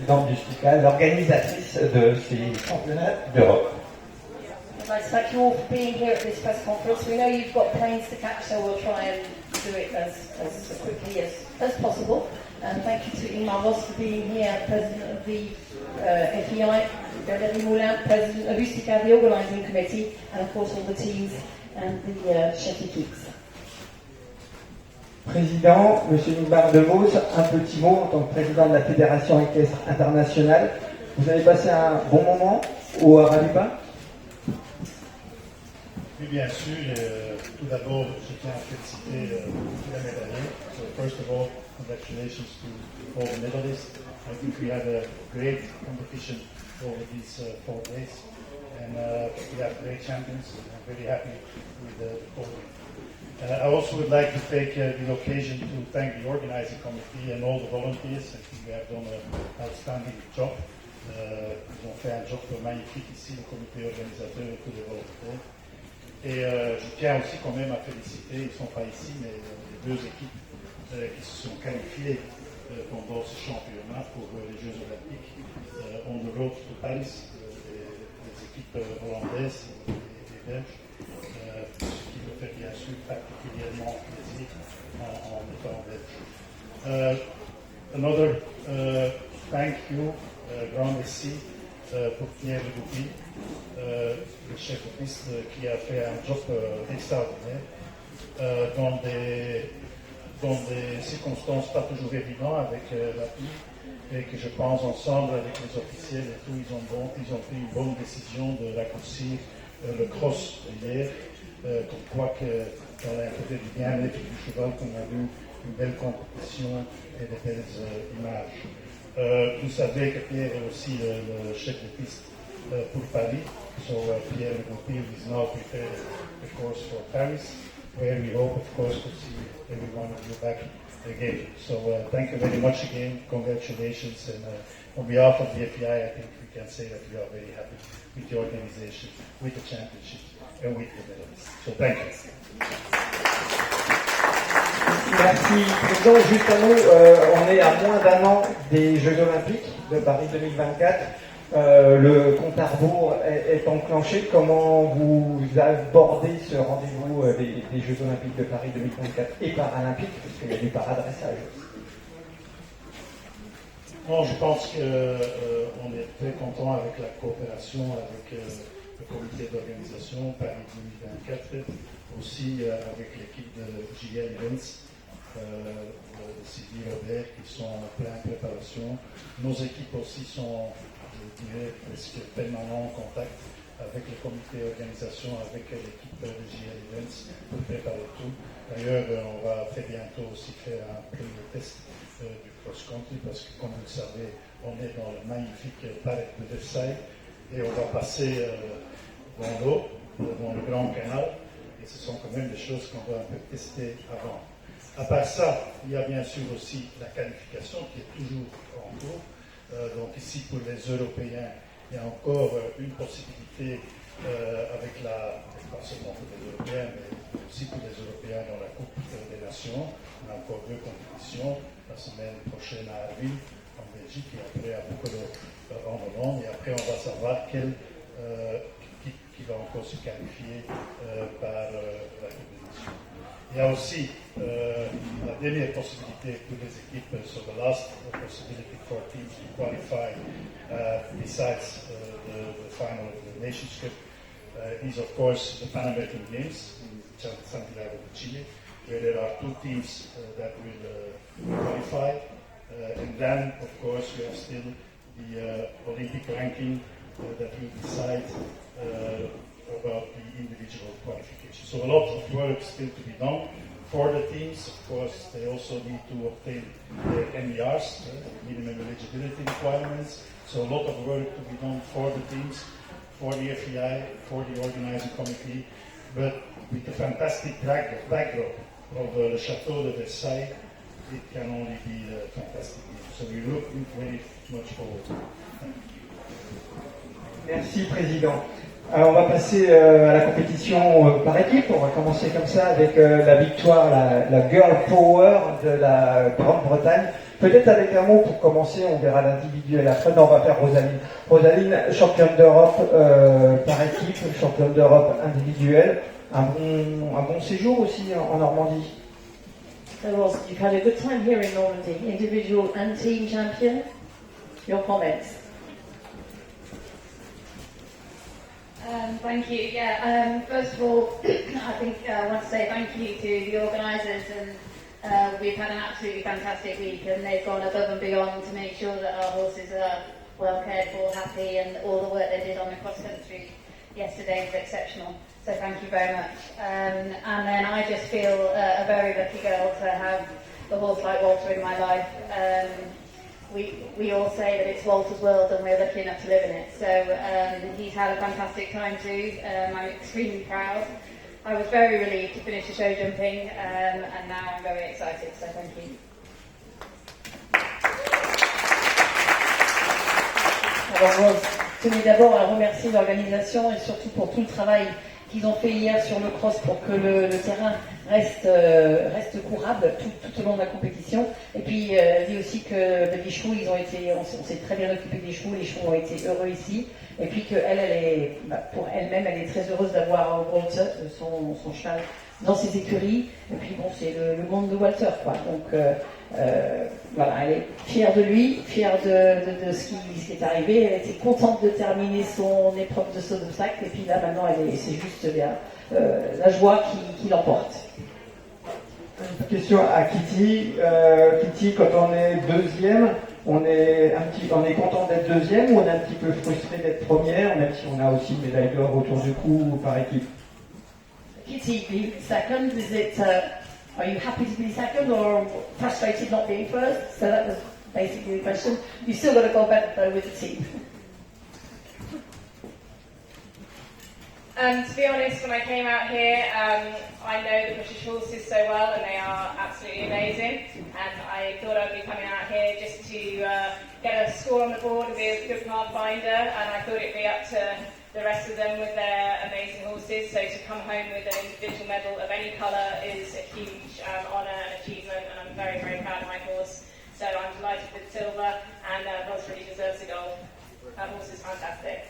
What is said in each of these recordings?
présidente du STICA, l'organisatrice de ces championnats d'Europe. I'd like to thank you all for being here at this press conference. We know you've got planes to catch, so we'll try and do it as quickly as possible. And thank you to Imar Voss for being here, President of the FEI, Valérie Moulin, President of USTICA, the organising committee, and of course all the teams and the chef d'équipes. Président, Monsieur Imar de Vos, un petit mot en tant que président de la Fédération équestre internationale. Vous avez passé un bon moment au Arabipa? Oui, bien sûr. Tout d'abord, je tiens à féliciter tous les médaillés. So first of all, congratulations to all the medalists. I think we had a great competition over these 4 days, and we have great champions. I'm very happy with the podium. I also would like to take the occasion to thank the organizing committee and all the volunteers. I think they have done an outstanding job. Ils ont fait un job magnifique ici, le comité organisateur et tous les volontaires. Et je tiens aussi quand même à féliciter, ils ne sont pas ici, mais les 2 équipes qui se sont qualifiées pendant ce championnat pour les Jeux Olympiques. On the road to Paris, les équipes hollandaises et belges, ce qui me fait bien sûr particulièrement plaisir en étant belge. Another thank you, grand merci pour Pierre Legoupi, le chef de piste qui a fait un job extraordinaire dans des circonstances pas toujours évidentes avec la pluie, et que je pense ensemble avec les officiels et tout, ils ont pris une bonne décision de raccourcir le cross hier, comme quoi que dans l'intérêt du bien-être du cheval qu'on a vu une belle compétition et de belles images. Vous savez que Pierre est aussi le chef de piste pour Paris, so Pierre Legoupi is now preparing the course for Paris, where we hope, of course, to see every one of you back again. So thank you very much again, congratulations, and on behalf of the FEI, I think we can say that we are very happy with the organization, with the championship, and with the medals. So thank you. Merci, Président. Juste un mot, on est à moins d'1 an des Jeux Olympiques de Paris 2024. Le compte à rebours est enclenché. Comment vous abordez ce rendez-vous des Jeux Olympiques de Paris 2024 et Paralympiques, parce qu'il y a du paradressage aussi? Bon, je pense qu'on est très content avec la coopération avec le comité d'organisation Paris 2024, aussi avec l'équipe de JL Events, Sylvie Robert, qui sont en pleine préparation. Nos équipes aussi sont, je dirais, presque permanents en contact avec le comité d'organisation, avec l'équipe de JL Events pour préparer tout. D'ailleurs, on va très bientôt aussi faire un premier test du cross-country, parce que, comme vous le savez, on est dans le magnifique parc de Versailles et on va passer dans l'eau, dans le Grand Canal, et ce sont quand même des choses qu'on va un peu tester avant. À part ça, il y a bien sûr aussi la qualification qui est toujours en cours. Donc ici, pour les Européens, il y a encore une possibilité avec pas seulement pour les Européens, mais aussi pour les Européens dans la Coupe des Nations. On a encore 2 compétitions, la semaine prochaine à Arville, en Belgique, et après à Boekelo en Hollande. Et après, on va savoir qui va encore se qualifier par la Coupe des Nations. Il y a aussi la dernière possibilité pour les équipes, so the last possibility for teams to qualify besides the final of the Nations Cup is of course the Pan American Games in Santiago de Chile, where there are 2 teams that will qualify, and then of course we have still the Olympic ranking that will decide about the individual qualification. So a lot of work still to be done for the teams. Of course, they also need to obtain their MERs, minimum eligibility requirements. So a lot of work to be done for the teams, for the FEI, for the organizing committee. But with the fantastic backdrop of the Château de Versailles, it can only be a fantastic game. So we're looking very much forward to it. Merci, Président. Alors, on va passer à la compétition par équipe. On va commencer comme ça avec la victoire, la Girl Power de la Grande-Bretagne. Peut-être avec un mot pour commencer, on verra l'individuel après. Non, on va faire Rosaline. Rosaline, championne d'Europe par équipe, championne d'Europe individuelle. Un bon séjour aussi en Normandie. So Ross, you've had a good time here in Normandy, individual and team champion. Your comments? Thank you. Yeah. First of all, I think I want to say thank you to the organisers, and we've had an absolutely fantastic week, and they've gone above and beyond to make sure that our horses are well cared for, happy, and all the work they did on the cross country yesterday was exceptional. So thank you very much. And then I just feel a very lucky girl to have a horse like Walter in my life. We all say that it's Walter's world and we're lucky enough to live in it. So he's had a fantastic time too. I'm extremely proud. I was very relieved to finish the show jumping, and now I'm very excited, so thank you. Alors Rose, je tenais d'abord à remercier l'organisation et surtout pour tout le travail qu'ils ont fait hier sur le cross pour que le terrain reste courable tout au long de la compétition. Et puis elle dit aussi que les chevaux, on s'est très bien occupé des chevaux, les chevaux ont été heureux ici. Et puis qu'elle, pour elle-même, elle est très heureuse d'avoir Walter, son cheval, dans ses écuries. Et puis bon, c'est le monde de Walter, quoi. Donc voilà, elle est fière de lui, fière de ce qui est arrivé. Elle était contente de terminer son épreuve de saut d'obstacle. Et puis là, maintenant, c'est juste la joie qui l'emporte. Une question à Kitty. Kitty, quand on est deuxième, on est content d'être deuxième ou on est un petit peu frustré d'être première, même si on a aussi une médaille d'or autour du cou par équipe? Kitty, being second, are you happy to be second or frustrated not being first? So that was basically the question. You still got to go better though with the team. To be honest, when I came out here, I know the British horses so well and they are absolutely amazing, and I thought I'd be coming out here just to get a score on the board and be a good pathfinder, and I thought it'd be up to the rest of them with their amazing horses, so to come home with an individual medal of any colour is a huge honour and achievement, and I'm very, very proud of my horse, so I'm delighted with silver, and Ross really deserves a gold. That horse is fantastic.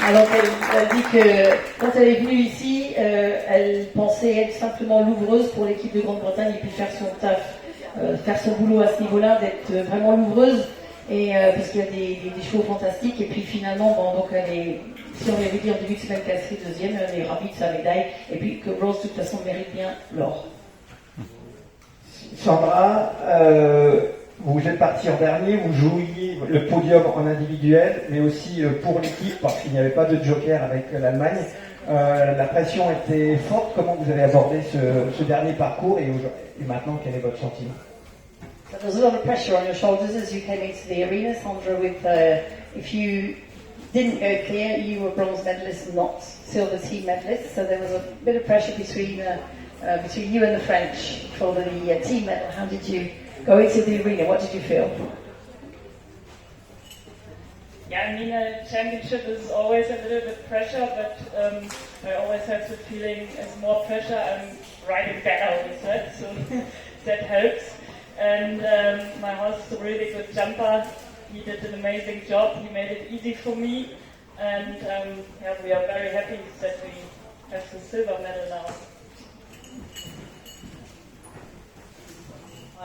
Alors elle dit que quand elle est venue ici, elle pensait être simplement louvreuse pour l'équipe de Grande-Bretagne et puis faire son taf, faire son boulot à ce niveau-là, d'être vraiment louvreuse, et parce qu'il y a des chevaux fantastiques. Et puis finalement, bon, donc si on avait dit en début de semaine qu'elle serait deuxième, elle est ravie de sa médaille, et puis que Rose de toute façon mérite bien l'or. Sandra, vous êtes parti en dernier, vous jouiez le podium en individuel, mais aussi pour l'équipe, parce qu'il n'y avait pas de joker avec l'Allemagne. La pression était forte. Comment vous avez abordé ce dernier parcours et maintenant, quel est votre sentiment? So there was a lot of pressure on your shoulders as you came into the arena, Sandra, with if you didn't go clear, you were bronze medalist, not silver team medalist, so there was a bit of pressure between you and the French for the team medal. How did you go into the arena? What did you feel? Yeah, I mean, a championship is always a little bit pressure, but I always have the feeling as more pressure, I'm riding better with it, so that helps. And my horse is a really good jumper. He did an amazing job. He made it easy for me, and yeah, we are very happy that we have the silver medal now.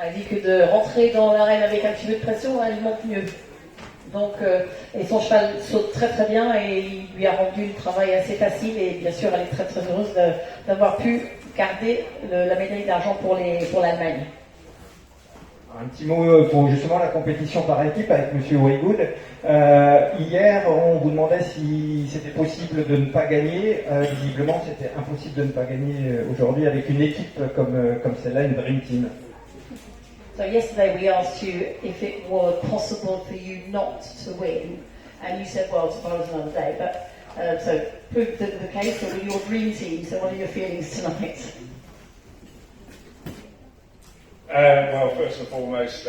Elle dit que de rentrer dans l'arène avec un petit peu de pression, elle monte mieux. Donc, et son cheval saute très très bien et il lui a rendu le travail assez facile, et bien sûr elle est très très heureuse d'avoir pu garder la médaille d'argent pour l'Allemagne. Un petit mot pour justement la compétition par équipe avec M. Weigood. Hier, on vous demandait si c'était possible de ne pas gagner. Visiblement, c'était impossible de ne pas gagner aujourd'hui avec une équipe comme celle-là, une Dream Team. So yesterday we asked you if it were possible for you not to win, and you said, well, tomorrow's another day. But so proved the case. So with your dream team, so what are your feelings tonight? Well, first and foremost,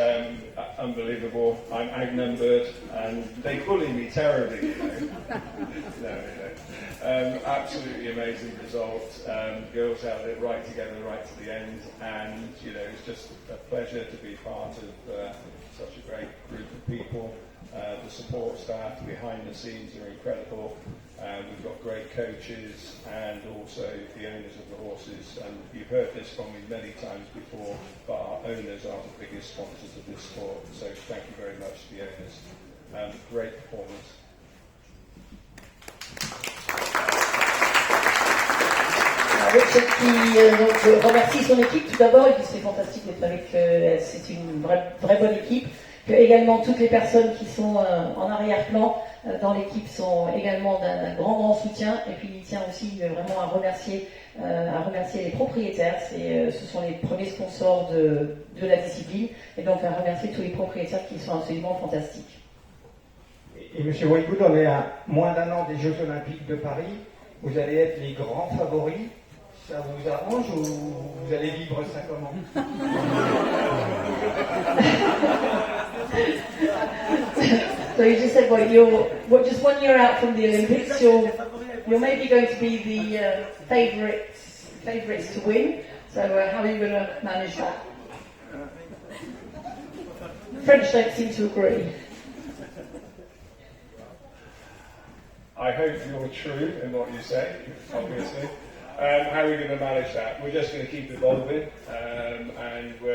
unbelievable. I'm outnumbered, and they bully me terribly, you know. Absolutely amazing result. Girls held it right together, right to the end, and you know, it's just a pleasure to be part of such a great group of people. The support staff behind the scenes are incredible. We've got great coaches and also the owners of the horses. And you've heard this from me many times before, but our owners are the biggest sponsors of this sport. So thank you very much to the owners. Great performance. Richard qui remercie son équipe tout d'abord, et c'est fantastique d'être avec, c'est une vraie bonne équipe. Que également toutes les personnes qui sont en arrière-plan dans l'équipe sont également d'un grand soutien, et puis il tient aussi vraiment à remercier les propriétaires. Ce sont les premiers sponsors de la discipline, et donc à remercier tous les propriétaires qui sont absolument fantastiques. Et M. Whitewood, on est à moins d'un an des Jeux Olympiques de Paris. Vous allez être les grands favoris. Ça vous arrange ou vous allez vivre ça comment? So you just said, well, you're just 1 year out from the Olympics. You're maybe going to be the favourites to win. So how are you going to manage that? French don't seem to agree. I hope you're true in what you say, obviously. How are we going to manage that? We're just going to keep evolving, and we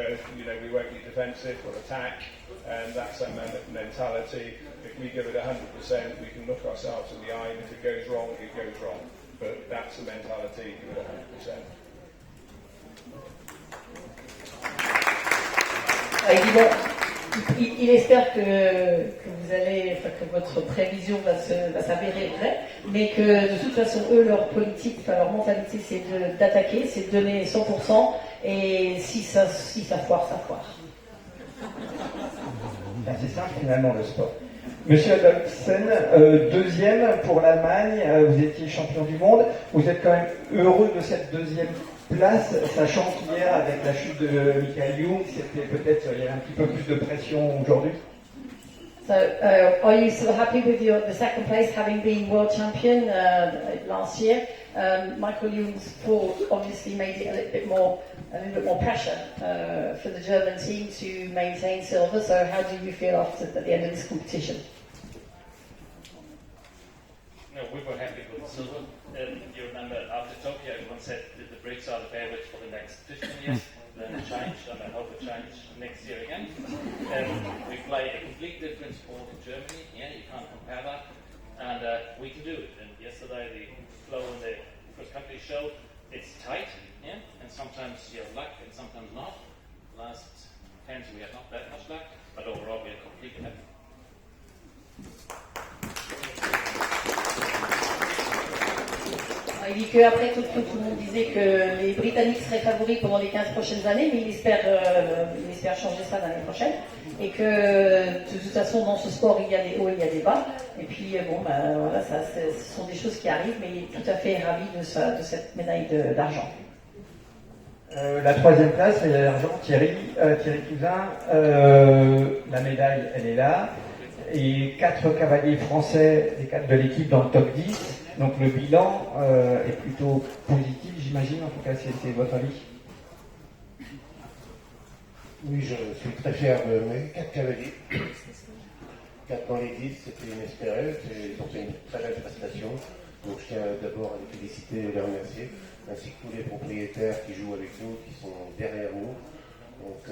won't be defensive, we'll attack, and that's our mentality. If we give it 100%, we can look ourselves in the eye, and if it goes wrong, it goes wrong. But that's the mentality, give it 100%. Il espère que vous allez, que votre prévision va s'avérer vraie, mais que de toute façon, eux, leur politique, leur mentalité, c'est d'attaquer, c'est de donner 100%, et si ça foire, ça foire. C'est simple finalement le sport. Monsieur Adolphsen, deuxième pour l'Allemagne, vous étiez champion du monde, vous êtes quand même heureux de cette deuxième place, sachant qu'hier, avec la chute de Michael Jung, c'était peut-être, il y avait un petit peu plus de pression aujourd'hui. So, are you still happy with the second place, having been world champion last year? Michael Jung's fall obviously made it a little bit more pressure for the German team to maintain silver. So, how do you feel at the end of this competition? No, we were happy with silver. You remember after Tokyo, everyone said that the Brits are the favourites for the next 15 years. Then it changed, and I hope it changes next year again. We play a complete different sport in Germany. Yeah, you can't compare that, and we can do it. And yesterday, the flow in the cross country showed it's tight. Yeah, and sometimes you have luck, and sometimes not. Last 10, we had not that much luck, but overall, we are completely happy. Il dit qu'après tout le monde disait que les Britanniques seraient favoris pendant les 15 prochaines années, mais il espère changer ça l'année prochaine. Et que de toute façon, dans ce sport, il y a des hauts et il y a des bas. Et puis, voilà, ce sont des choses qui arrivent, mais il est tout à fait ravi de cette médaille d'argent. La troisième place, médaille d'argent, Thierry Touzin, la médaille, elle est là. Et 4 cavaliers français, les 4 de l'équipe dans le top 10. Donc le bilan est plutôt positif, j'imagine, en tout cas c'est votre avis. Oui, je suis très fier de mes 4 cavaliers. 4 dans les 10, c'était inespéré, ils ont fait une très belle prestation. Donc je tiens d'abord à les féliciter et les remercier, ainsi que tous les propriétaires qui jouent avec nous, qui sont derrière nous. Donc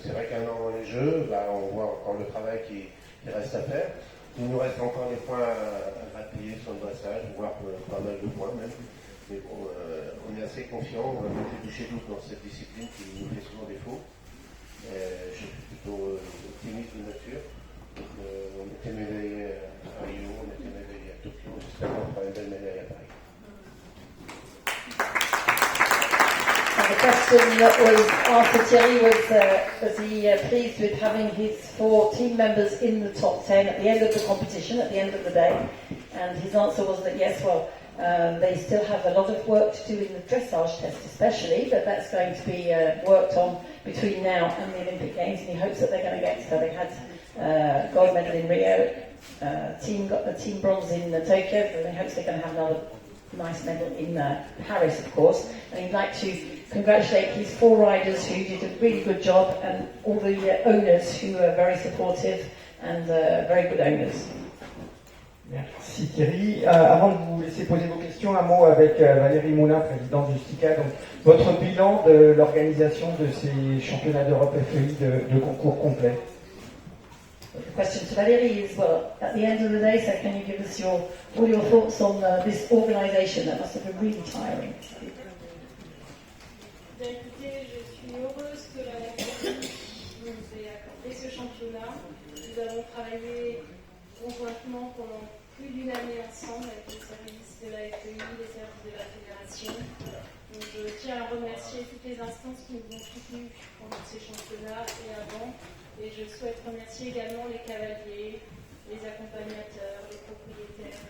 c'est vrai qu'un an dans les Jeux, on voit encore le travail qui reste à faire. Il nous reste encore des points à grappiller sur le dressage, voire pas mal de points même. Mais bon, on est assez confiant, on va mettre les bouchées doubles dans cette discipline qui nous fait souvent défaut. Je suis plutôt optimiste de nature. Donc, on était médaillé à Rio, on était médaillé à Tokyo, j'espère qu'on fera une belle médaille à Paris. The question that was asked to Thierry was he pleased with having his 4 team members in the top 10 at the end of the competition, at the end of the day? And his answer was that yes, well, They still have a lot of work to do in the dressage test especially, but that's going to be worked on between now and the Olympic Games, and he hopes that they're going to get so they had gold medal in Rio, team bronze in Tokyo, and he hopes they're going to have another nice medal in Paris, of course. And he'd like to congratulate his 4 riders who did a really good job, and all the owners who are very supportive and very good owners. Merci Thierry. Avant de vous laisser poser vos questions, un mot avec Valérie Moulin, présidente du STICA. Donc, votre bilan de l'organisation de ces championnats d'Europe FEI de concours complets. The question to Valérie is, well, at the end of the day, so can you give us all your thoughts on this organisation that must have been really tiring? Écoutez, je suis heureuse que la FEI nous ait accordé ce championnat. Nous avons travaillé conjointement pendant plus d'une année ensemble avec les services de la FEI, les services de la fédération. Donc, je tiens à remercier toutes les instances qui nous ont soutenus pendant ces championnats et avant. Et je souhaite remercier également les cavaliers, les accompagnateurs, les propriétaires.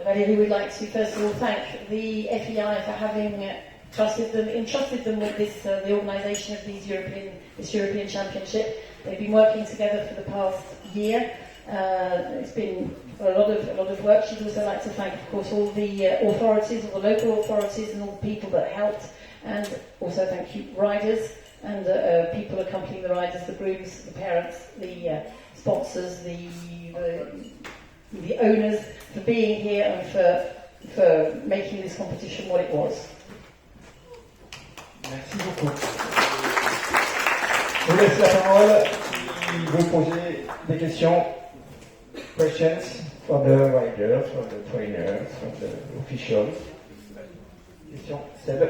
Valérie would like to first of all thank the FEI for having entrusted them with this, the organisation of this European Championship. They've been working together for the past year. It's been a lot of work. She'd also like to thank, of course, all the authorities, all the local authorities, and all the people that helped. And also thank you, riders and people accompanying the riders, the grooms, the parents, the sponsors, the owners, for being here and for making this competition what it was. Merci beaucoup. Je vous laisse la parole. Qui veut poser des questions? Questions for the riders, for the trainers, for the officials. Question, Seb.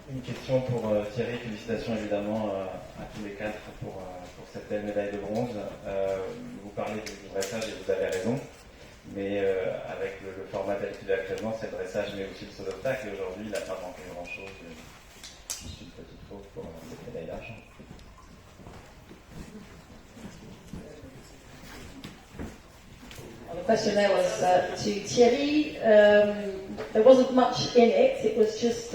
Une question pour Thierry. Félicitations évidemment à tous les 4 pour cette belle médaille de bronze. Vous parlez du dressage et vous avez raison, mais avec le format tel qu'il est actuellement, c'est le dressage mais aussi le saut d'obstacle, et aujourd'hui il n'a pas manqué grand chose. Juste une petite faute pour cette médaille d'argent. The question there was to Thierry. There wasn't much in it. It was just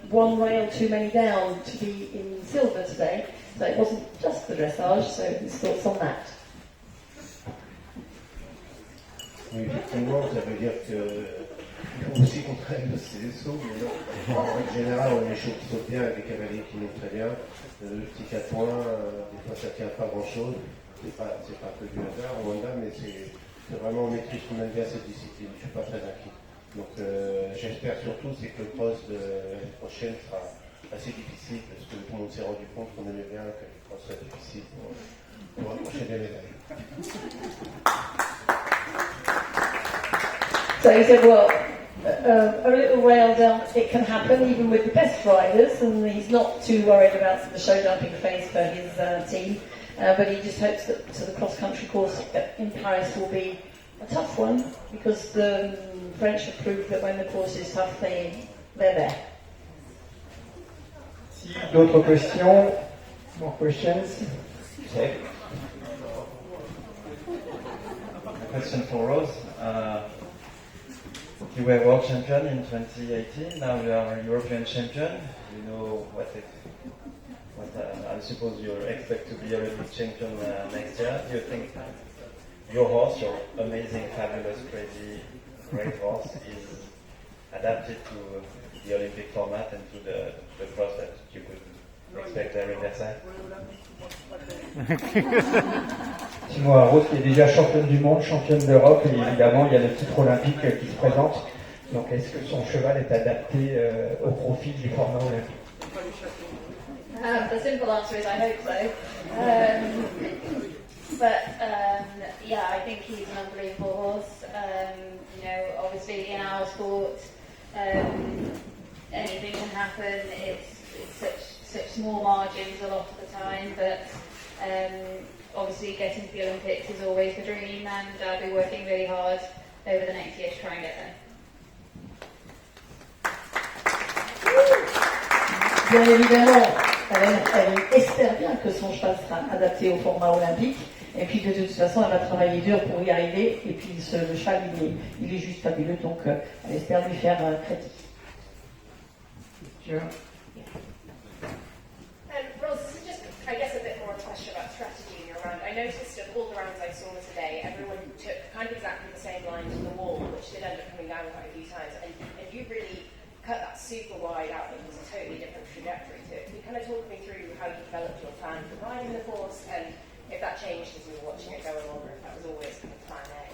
one rail too many down to be in silver today. So it wasn't just the dressage. So his thoughts on that. Oui, effectivement, ça veut dire qu'il faut aussi qu'on traîne ces sauts, mais en règle générale, on a les chevaux qui sautent bien avec des cavaliers qui montent très bien. Le petit 4 points, des fois ça tient pas grand chose. C'est pas que du hasard au Honda, mais c'est vraiment on maîtrise qu'on aime bien cette discipline. Je suis pas très inquiet. Donc j'espère surtout c'est que le cross de l'année prochaine sera assez difficile, parce que tout le monde s'est rendu compte qu'on aimait bien que le cross soit difficile pour accrocher des médailles. So he said, well, a little rail down, it can happen even with the best riders, and he's not too worried about the show jumping phase for his team, but he just hopes that the cross-country course in Paris will be a tough one, because the French have proved that when the course is tough, they're there. Si d'autres questions? More questions? Okay. A question for Rose. You were world champion in 2018. Now you are a European champion. You know I suppose you expect to be Olympic champion next year. Do you think your horse, your amazing, fabulous, crazy, great horse, is adapted to the Olympic format and to the cross that you could expect there in Versailles? Simona Rose qui est déjà championne du monde, championne d'Europe, et évidemment il y a le titre olympique qui se présente. Donc est-ce que son cheval est adapté au profil du format olympique? The simple answer is I hope so. Yeah, I think he's an unbelievable horse. Obviously in our sport, anything can happen. It's such small margins a lot of the time, but obviously getting to the Olympics is always the dream, and I'll be working really hard over the next year to try and get there. Bien évidemment, elle espère bien que son cheval sera adapté au format olympique, Et puis de toute façon, elle va travailler dur pour y arriver. Et puis le cheval, il est juste fabuleux, donc elle espère lui faire crédit. Sure. Rose, this is just, I guess, a bit more a question about strategy in your round. I noticed at all the rounds I saw today, everyone took kind of exactly the same line to the wall, which did end up coming down quite a few times, and you really cut that super wide out. It was a totally different trajectory to it. Can you kind of talk me through how you developed your plan for riding the horse, and if that changed as you were watching it go along, or if that was always kind of plan A?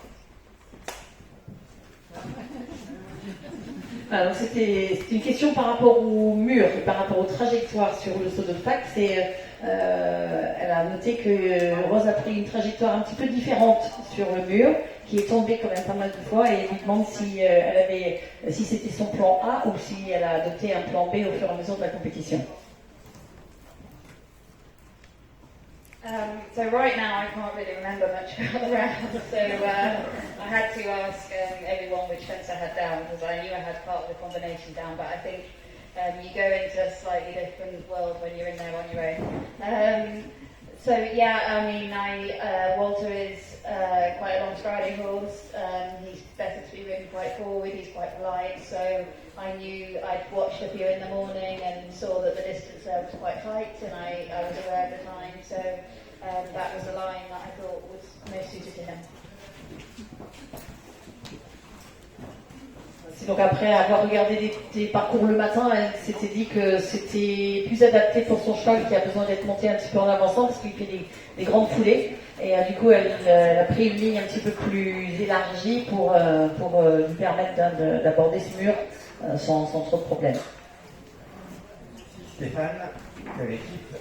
Alors c'était une question par rapport au mur et par rapport aux trajectoires sur le saut de Fax. Elle a noté que Rose a pris une trajectoire un petit peu différente sur le mur, qui est tombée quand même pas mal de fois, et elle lui demande si c'était son plan A ou si elle a adopté un plan B au fur et à mesure de la compétition. So right now I can't really remember much about the round, so I had to ask everyone which fence I had down, because I knew I had part of the combination down, but I think you go into a slightly different world when you're in there on your own. So yeah, I mean, Walter is quite a long striding horse. He's better to be ridden quite forward. He's quite polite. So I knew I'd watched a few in the morning and saw that the distance there was quite tight, and I was aware of the time. So that was a line that I thought was most suited to him. Donc après avoir regardé des parcours le matin, elle s'était dit que c'était plus adapté pour son cheval qui a besoin d'être monté un petit peu en avançant parce qu'il fait des grandes foulées. Et du coup, elle a pris une ligne un petit peu plus élargie pour lui permettre d'aborder ce mur sans trop de problèmes. Stéphane, de l'équipe.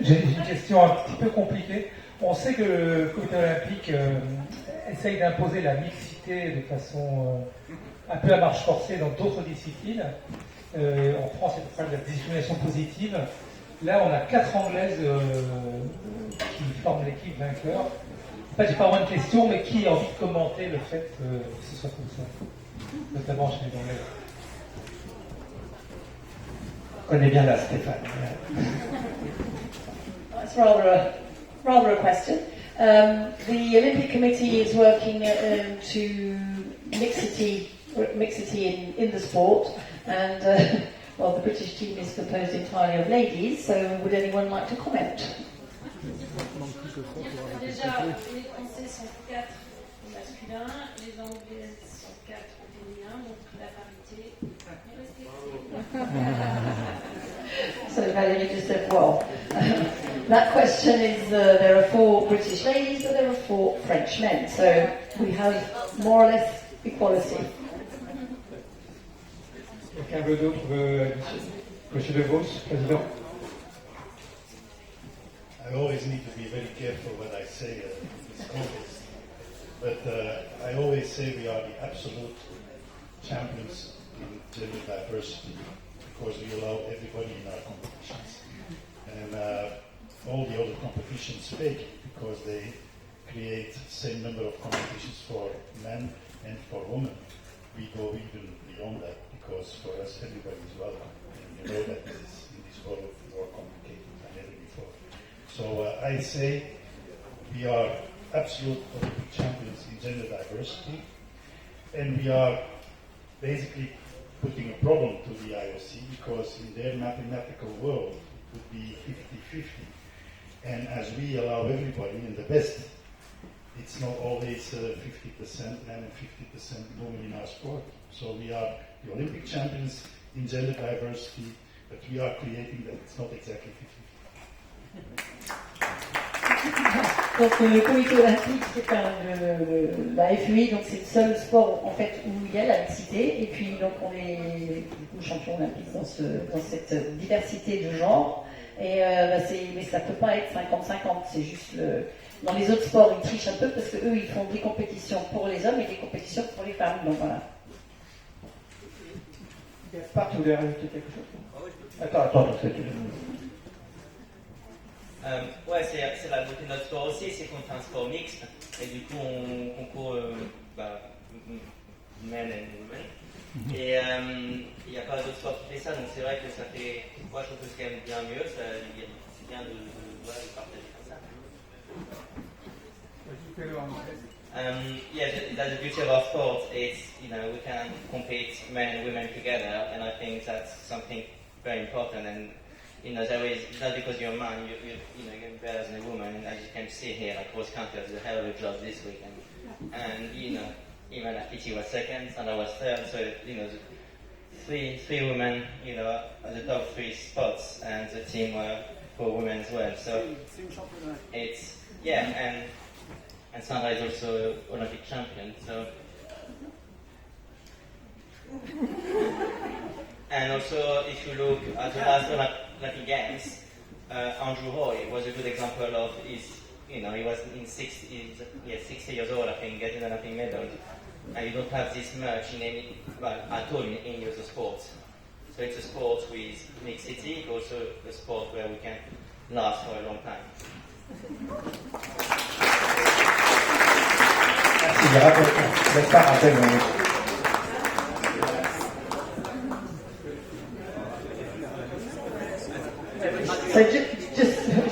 J'ai une question un petit peu compliquée. On sait que le comité olympique essaye d'imposer la mixité de façon un peu à marche forcée dans d'autres disciplines. En France, il y a pas de la discrimination positive. Là, on a 4 Anglaises qui forment l'équipe vainqueur. En fait, j'ai pas vraiment de question, mais qui a envie de commenter le fait que ce soit comme ça, notamment chez les Anglaises. On connaît bien là, Stéphane. That's rather a question. The Olympic Committee is working to mixity in the sport, and well, the British team is composed entirely of ladies. So, would anyone like to comment? Déjà, les Français sont 4 masculins, les Anglaises sont 4 féminins, donc la parité est respectée. So Valerie just said, well, that question is, there are 4 British ladies, but there are 4 French men. So we have more or less equality. Quelqu'un d'autre veut Monsieur De Vos, président. I always need to be very careful what I say in this context, but I always say we are the absolute champions in gender diversity, because we allow everybody in our competitions. And all the other competitions fake because they create the same number of competitions for men and for women. We go even beyond that because for us everybody is welcome. And you know that in this world more complicated than ever before. So I say we are absolute Olympic champions in gender diversity, and we are basically putting a problem to the IOC because in their mathematical world it would be 50-50. And as we allow everybody in the best, it's not always 50% men and 50% women in our sport. So we are the Olympic champions in gender diversity, but we are creating that it's not exactly 50-50. Donc le comité olympique, c'est la FUI, donc c'est le seul sport en fait où il y a la mixité, et puis donc on est champion olympique dans cette diversité de genre, et mais ça peut pas être 50-50, c'est juste dans les autres sports ils trichent un peu parce que eux ils font des compétitions pour les hommes et des compétitions pour les femmes, donc voilà. Gaspard, tu voulais rajouter quelque chose? Attends, c'est tout. Ouais, c'est la beauté de notre sport aussi, c'est qu'on fait un sport mixte, et du coup on concourt men and women, et il n'y a pas d'autre sport qui fait ça, donc c'est vrai que ça fait, moi je trouve que c'est quand même bien mieux, c'est bien de partager comme ça. Yeah, that's the beauty of our sport. It's, you know, we can compete men and women together, and I think that's something very important. And you know, there is not because you're a man, you know, you're better than a woman. And as you can see here, like cross country does a hell of a job this weekend. And you know, even PT was second, and I was third. So you know, three women, you know, at the top 3 spots, and the team were 4 women as well. So it's and Sandra is also Olympic champion. So and also, if you look at the last Olympic Games, Andrew Hoy was a good example of his. You know, he was 60 years old, I think, getting an Olympic medal. And you don't have this much at all in any other sports. So it's a sport with mixity, but also a sport where we can last for a long time.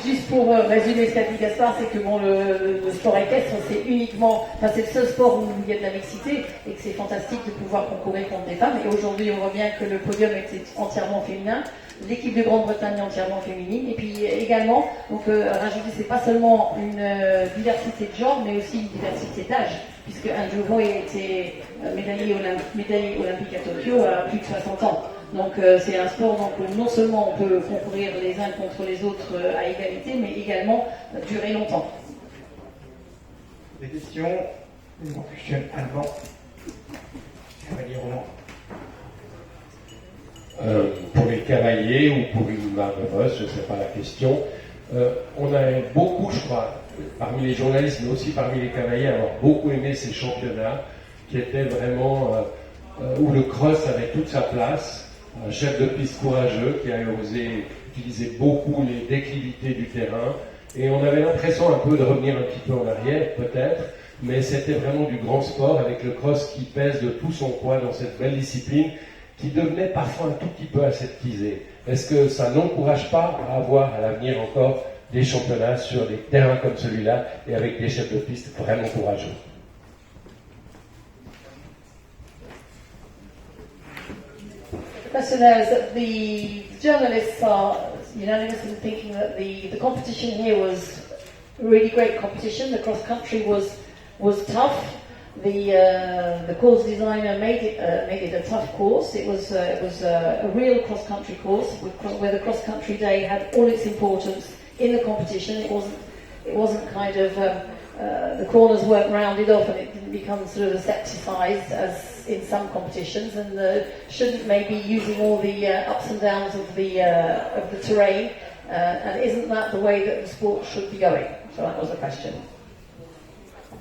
Juste pour résumer ce qu'a dit Gaspard, c'est que bon, le sport équestre, c'est uniquement, enfin c'est le seul sport où il y a de la mixité et que c'est fantastique de pouvoir concourir contre des femmes. Et aujourd'hui, on voit bien que le podium était entièrement féminin, l'équipe de Grande-Bretagne est entièrement féminine. Et puis également, on peut rajouter, c'est pas seulement une diversité de genre, mais aussi une diversité d'âge, puisque Andrew Hoy était médaillé olympique à Tokyo à plus de 60 ans. Donc c'est un sport donc non seulement on peut concourir les uns contre les autres à égalité, mais également durer longtemps. Des questions? Une question avant. Cavalier Roland. Pour les cavaliers ou pour une marveuse, je ne sais pas la question. On a beaucoup, je crois, parmi les journalistes, mais aussi parmi les cavaliers, avoir beaucoup aimé ces championnats qui étaient vraiment où le cross avait toute sa place. Un chef de piste courageux qui a osé utiliser beaucoup les déclivités du terrain. Et on avait l'impression un peu de revenir un petit peu en arrière, peut-être, mais c'était vraiment du grand sport avec le cross qui pèse de tout son poids dans cette belle discipline qui devenait parfois un tout petit peu aseptisée. Est-ce que ça n'encourage pas à avoir à l'avenir encore des championnats sur des terrains comme celui-là et avec des chefs de piste vraiment courageux? The question there is that the journalists are unanimous in thinking that the competition here was really great competition. The cross country was tough. The course designer made it a tough course. It was a real cross country course where the cross country day had all its importance in the competition. It wasn't kind of the corners weren't rounded off and it didn't become sort of asepticized as in some competitions, and shouldn't maybe using all the ups and downs of the terrain, and isn't that the way that the sport should be going? So that was the question.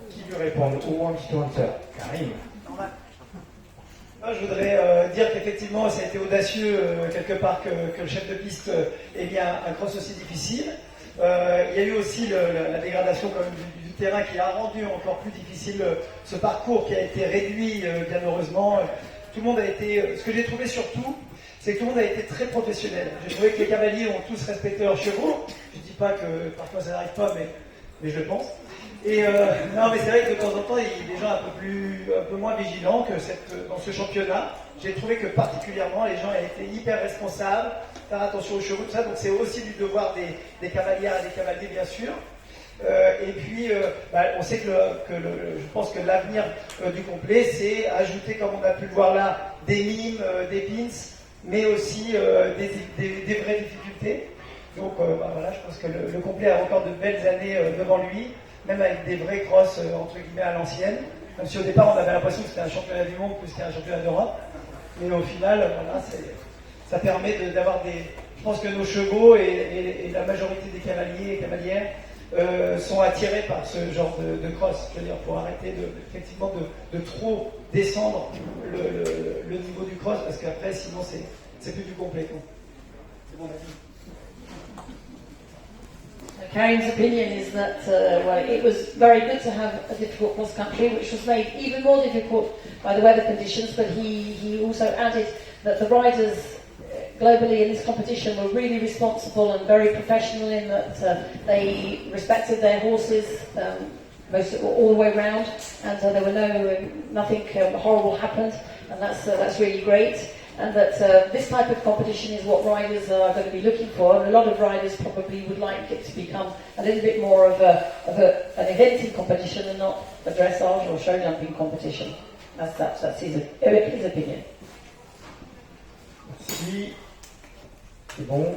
Qui veut répondre? Ou un petit answer? Karim. Moi, je voudrais dire qu'effectivement, ça a été audacieux quelque part que le chef de piste ait bien un cross aussi difficile. Il y a eu aussi la dégradation quand même du terrain qui a rendu encore plus difficile ce parcours qui a été réduit bien heureusement. Tout le monde a été, ce que j'ai trouvé surtout, c'est que tout le monde a été très professionnel. J'ai trouvé que les cavaliers ont tous respecté leurs chevaux. Je ne dis pas que parfois ça n'arrive pas, mais je le pense. Et non, mais c'est vrai que de temps en temps, il y a des gens un peu moins vigilants que dans ce championnat. J'ai trouvé que particulièrement les gens étaient hyper responsables, faire attention aux chevaux, tout ça. Donc c'est aussi du devoir des cavalières et des cavaliers, bien sûr. Et puis, on sait je pense que l'avenir du complet, c'est ajouter, comme on a pu le voir là, des mimes, des pins, mais aussi des vraies difficultés. Donc voilà, je pense que le complet a encore de belles années devant lui, même avec des vrais crosses entre guillemets à l'ancienne. Même si au départ on avait l'impression que c'était un championnat du monde plus qu'un championnat d'Europe. Mais au final, voilà, ça permet d'avoir des. Je pense que nos chevaux et la majorité des cavaliers et cavalières sont attirés par ce genre de cross. Je veux dire, pour arrêter effectivement de trop descendre le niveau du cross, parce qu'après, sinon, c'est plus du complet. C'est mon avis. Karim's opinion is that it was very good to have a difficult cross country, which was made even more difficult by the weather conditions. But he also added that the riders globally in this competition were really responsible and very professional in that they respected their horses all the way round, and there were nothing horrible happened, and that's really great. And that this type of competition is what riders are going to be looking for, and a lot of riders probably would like it to become a little bit more of an eventing competition and not a dressage or show jumping competition. That's his opinion. Merci. C'est bon.